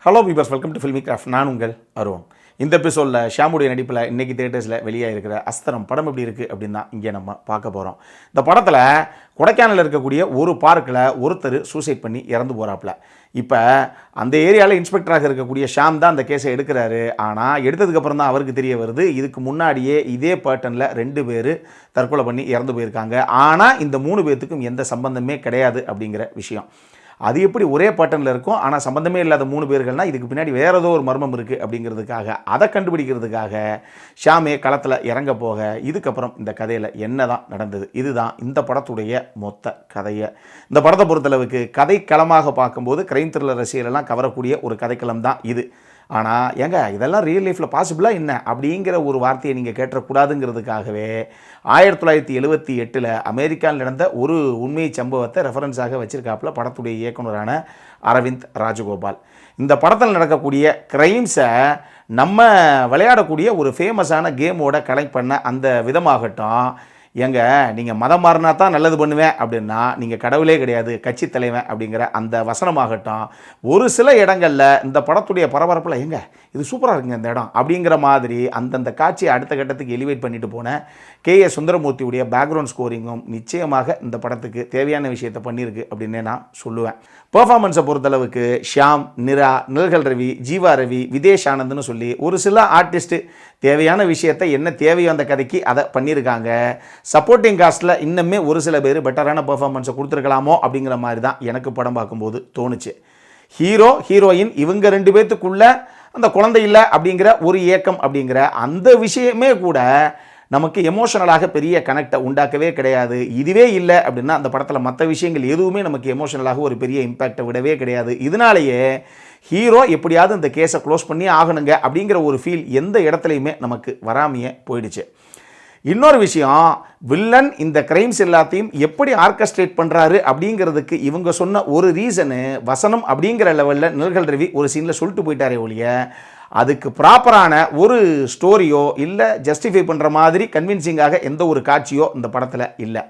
Hello viewers, welcome to filmy craft. நான் உங்கள் அருண். இந்த எபிசோடில் ஷாமுடைய நடிப்பில் இன்றைக்கி தியேட்டர்ஸில் வெளியாக இருக்கிற அஸ்திரம் படம் எப்படி இருக்குது அப்படின்னு தான் இங்கே நம்ம பார்க்க போகிறோம். இந்த படத்தில் கொடைக்கானலில் இருக்கக்கூடிய ஒரு பார்க்கில் ஒருத்தர் சூசைட் பண்ணி இறந்து போகிறாப்புல. இப்போ அந்த ஏரியாவில் இன்ஸ்பெக்டராக இருக்கக்கூடிய ஷாம் தான் அந்த கேஸை எடுக்கிறாரு. ஆனால் எடுத்ததுக்கப்புறம் தான் அவருக்கு தெரிய வருது, இதுக்கு முன்னாடியே இதே பேட்டர்னில் 2 பேர் தற்கொலை பண்ணி இறந்து போயிருக்காங்க. ஆனால் இந்த 3 பேர்த்துக்கும் எந்த சம்பந்தமே கிடையாது அப்படிங்கிற விஷயம். அது எப்படி ஒரே பேட்டர்னில் இருக்கும், ஆனால் சம்மந்தமே இல்லாத 3 பேர்கள்னால் இதுக்கு பின்னாடி வேறு ஏதோ ஒரு மர்மம் இருக்குது அப்படிங்கிறதுக்காக, அதை கண்டுபிடிக்கிறதுக்காக ஷாமே களத்தில் இறங்க போக, இதுக்கப்புறம் இந்த கதையில் என்ன தான் நடந்தது, இதுதான் இந்த படத்துடைய மொத்த கதையை. இந்த படத்தை பொறுத்தளவுக்கு கதைக்களமாக பார்க்கும்போது கிரைம் த்ரில்லர் ரசிகர்களெல்லாம் கவரக்கூடிய ஒரு கதைக்களம் தான் இது. ஆனால் ஏங்க இதெல்லாம் ரியல் லைஃப்பில் பாசிபிளாக என்ன அப்படிங்கிற ஒரு வார்த்தையை நீங்கள் கேட்டக்கூடாதுங்கிறதுக்காகவே 1978 அமெரிக்காவில் நடந்த ஒரு உண்மை சம்பவத்தை ரெஃபரன்ஸாக வச்சுருக்காப்புல படத்துடைய இயக்குனரான அரவிந்த் ராஜகோபால். இந்த படத்தில் நடக்கக்கூடிய கிரைம்ஸை நம்ம விளையாடக்கூடிய ஒரு ஃபேமஸான கேமோட கனெக்ட் பண்ண அந்த விதமாகட்டும், ஏங்க நீங்கள் மதம் மாறினா தான் நல்லது பண்ணுவேன் அப்படின்னா நீங்கள் கடவுளே கிடையாது, கட்சி தலைவன் அப்படிங்கிற அந்த வசனமாகட்டும், ஒரு சில இடங்களில் இந்த படத்துடைய பரபரப்பில் ஏங்க இது சூப்பராக இருக்குங்க இந்த இடம் அப்படிங்கிற மாதிரி அந்தந்த காட்சியை அடுத்த கட்டத்துக்கு எலிவேட் பண்ணிட்டு போன K.A. சுந்தரமூர்த்தியுடைய பேக்ரவுண்ட் ஸ்கோரிங்கும் நிச்சயமாக இந்த படத்துக்கு தேவையான விஷயத்தை பண்ணியிருக்கு அப்படின்னே நான் சொல்லுவேன். பெர்ஃபார்மன்ஸை பொறுத்தளவுக்கு ஷியாம், நிரா, நிழல்கள் ரவி, ஜீவா ரவி, விதேஷ் ஆனந்த்னு சொல்லி ஒரு சில ஆர்டிஸ்ட்டு தேவையான விஷயத்தை என்ன தேவையோ அந்த கதைக்கு அதை பண்ணியிருக்காங்க. சப்போர்ட்டிங் காஸ்ட்டில் இன்னுமே ஒரு சில பேர் பெட்டரான பெர்ஃபார்மன்ஸை கொடுத்துருக்கலாமோ அப்படிங்கிற மாதிரி தான் எனக்கு படம் பார்க்கும்போது தோணுச்சு. ஹீரோ ஹீரோயின் இவங்க 2 பேர்த்துக்குள்ள அந்த குழந்தை இல்லை அப்படிங்கிற ஒரு ஏக்கம் அப்படிங்கிற அந்த விஷயமே கூட நமக்கு எமோஷனலாக பெரிய கனெக்டை உண்டாக்கவே கிடையாது. இதுவே இல்லை அப்படின்னா அந்த படத்தில் மற்ற விஷயங்கள் எதுவுமே நமக்கு எமோஷனலாக ஒரு பெரிய இம்பேக்டை விடவே கிடையாது. இதனாலேயே ஹீரோ எப்படியாவது இந்த கேஸை க்ளோஸ் பண்ணி ஆகணுங்க அப்படிங்கிற ஒரு ஃபீல் எந்த இடத்துலையுமே நமக்கு வராமையே போயிடுச்சு. இன்னொரு விஷயம், வில்லன் இந்த கிரைம்ஸ் எல்லாத்தையும் எப்படி ஆர்கஸ்ட்ரேட் பண்ணுறாரு அப்படிங்கிறதுக்கு இவங்க சொன்ன ஒரு ரீசனு வசனம் அப்படிங்கிற லெவலில் நிழல்கள் ரவி ஒரு சீனில் சொல்லிட்டு போயிட்டாரே ஒழிய அதுக்கு ப்ராப்பரான ஒரு ஸ்டோரியோ இல்லை ஜஸ்டிஃபை பண்ணுற மாதிரி கன்வின்சிங்காக எந்த ஒரு காட்சியோ இந்த படத்தில் இல்லை.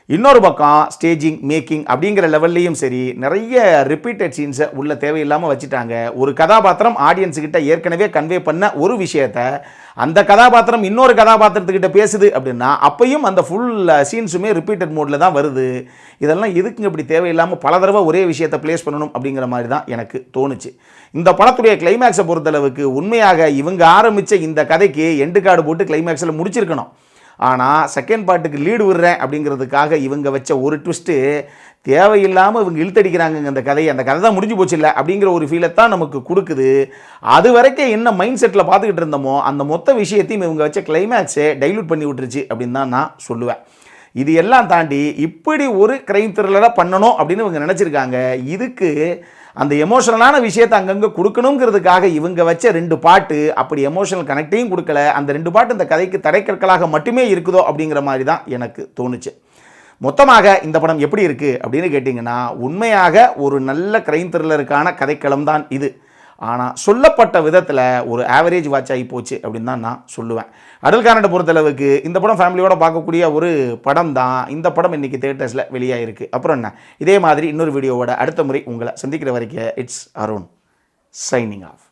இன்னொரு பக்கம் ஸ்டேஜிங், மேக்கிங் அப்படிங்கிற லெவல்லையும் சரி நிறைய ரிப்பீட்டட் சீன்ஸை உள்ள தேவையில்லாமல் வச்சுட்டாங்க. ஒரு கதாபாத்திரம் ஆடியன்ஸுக்கிட்ட ஏற்கனவே கன்வே பண்ண ஒரு விஷயத்தை அந்த கதாபாத்திரம் இன்னொரு கதாபாத்திரத்துக்கிட்ட பேசுது அப்படின்னா அப்பையும் அந்த ஃபுல் சீன்ஸுமே ரிப்பீட்டட் மோடில் தான் வருது. இதெல்லாம் எதுக்குங்க இப்படி தேவையில்லாமல் பல தடவை ஒரே விஷயத்தை ப்ளேஸ் பண்ணணும் அப்படிங்கிற மாதிரி தான் எனக்கு தோணுச்சு. இந்த படத்துடைய கிளைமேக்ஸை பொறுத்தளவுக்கு உண்மையாக இவங்க ஆரம்பித்த இந்த கதைக்கு எண்டு கார்டு போட்டு கிளைமேக்ஸில் முடிச்சிருக்கணும். ஆனால் செகண்ட் பார்ட்டுக்கு லீடு விடுறேன் அப்படிங்கிறதுக்காக இவங்க வச்ச ஒரு ட்விஸ்ட்டு தேவையில்லாமல் இவங்க இழுத்தடிக்கிறாங்க அந்த கதையை. அந்த கதை தான் முடிஞ்சு போச்சு இல்லை அப்படிங்கிற ஒரு ஃபீலை தான் நமக்கு கொடுக்குது. அது வரைக்கும் என்ன மைண்ட் செட்டில் பார்த்துக்கிட்டு இருந்தோமோ அந்த மொத்த விஷயத்தையும் இவங்க வச்ச கிளைமேக்ஸை டைல்யூட் பண்ணி விட்டுருச்சு அப்படின்னு தான் நான் சொல்லுவேன். இது எல்லாம் தாண்டி இப்படி ஒரு கிரைம் த்ரில்லராக பண்ணணும் அப்படின்னு இவங்க நினச்சிருக்காங்க. இதுக்கு அந்த எமோஷனலான விஷயத்தை அங்கங்கே கொடுக்கணுங்கிறதுக்காக இவங்க வச்ச 2 பாட்டு அப்படி எமோஷனல் கனெக்டையும் கொடுக்கல. அந்த 2 பாட்டு இந்த கதைக்கு தடைக்கற்களாக மட்டுமே இருக்குதோ அப்படிங்கிற மாதிரி தான் எனக்கு தோணுச்சு. மொத்தமாக இந்த படம் எப்படி இருக்குது அப்படின்னு கேட்டிங்கன்னா உண்மையாக ஒரு நல்ல கிரைம் த்ரில்லருக்கான கதைக்களம் தான் இது. ஆனால் சொல்லப்பட்ட விதத்தில் ஒரு ஆவரேஜ் வாட்ச் ஆகி போச்சு அப்படின்னு தான் நான் சொல்லுவேன். அடல்காரனை பொறுத்தளவுக்கு இந்த படம் ஃபேமிலியோடு பார்க்கக்கூடிய ஒரு படம் தான். இந்த படம் இன்றைக்கி தியேட்டர்ஸில் வெளியாகிருக்கு. அப்புறம் என்ன, இதே மாதிரி இன்னொரு வீடியோவோட அடுத்த முறை உங்களை சந்திக்கிற வரைக்கும் இட்ஸ் அருண் சைனிங் ஆஃப்.